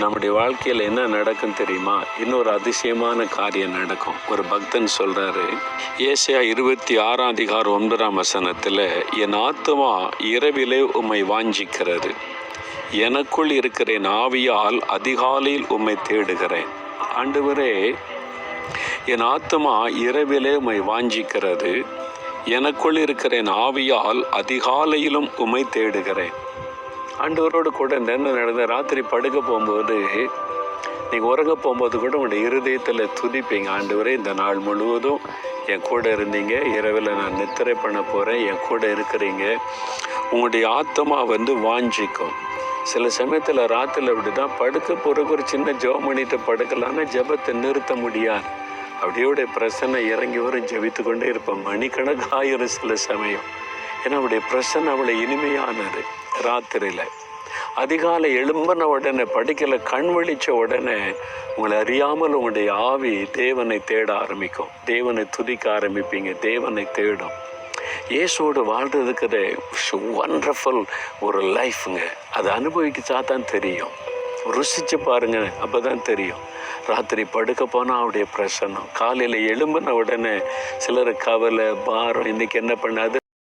நம்முடைய வாழ்க்கையில் என்ன நடக்கும் தெரியுமா? இன்னொரு அதிசயமான காரியம் நடக்கும். ஒரு பக்தன் சொல்கிறாரு, ஏசாயா 26:9 என் ஆத்துமா இரவிலே உம்மை வாஞ்சிக்கிறது, எனக்குள் இருக்கிற என் ஆவியால் அதிகாலையில் உம்மை தேடுகிறேன். ஆண்டவரே, என் ஆத்துமா இரவிலே உம்மை வாஞ்சிக்கிறது, எனக்குள் இருக்கிற என் ஆவியால் அதிகாலையிலும் உம்மை தேடுகிறேன். ஆண்டவரோடு கூட என்ன நடந்த, ராத்திரி படுக்க போகும்போது, நீங்கள் உறங்க போகும்போது கூட உங்களுடைய இருதயத்தில் துதிப்பீங்க. ஆண்டவரே, இந்த நாள் முழுவதும் என் கூட இருந்தீங்க, இரவில் நான் நித்திரை பண்ண போகிறேன், என் கூட இருக்கிறீங்க. உங்களுடைய ஆத்மா வாஞ்சிக்கும். சில சமயத்தில் ராத்திரியில் அப்படி தான் படுக்க போகிறக்கு ஒரு சின்ன ஜெபம் பண்ணிட்டு படுக்கலான்னா ஜெபத்தை நிறுத்த முடியாது. அப்படியோடைய பிரசன்னை இறங்கி வரும், ஜெபித்து கொண்டே இருப்பேன். மணிக்கணக்காயிரும் சில சமயம். ஏன்னா அவருடைய பிரசன்னை அவ்வளோ இனிமையானது. ராத்திரியில் அதிகாலை எழும்பின உடனே, படிக்கல கண் விழித்த உடனே உங்களை அறியாமல் உங்களுடைய ஆவி தேவனை தேட ஆரம்பிக்கும். தேவனை துதிக்க ஆரம்பிப்பீங்க. தேவனை தேடும். இயேசுவோடு வாழ்றதுக்கு ஒண்டர்ஃபுல் ஒரு லைஃபுங்க. அதை அனுபவிச்சா தான் தெரியும். ருசிச்சு பாருங்க, அப்போ தான் தெரியும். ராத்திரி படுக்க போனால் அவருடைய பிரசன்னம். காலையில் எழும்பின உடனே சிலர் கவலை, பாரம், இன்றைக்கி என்ன பண்ணாது,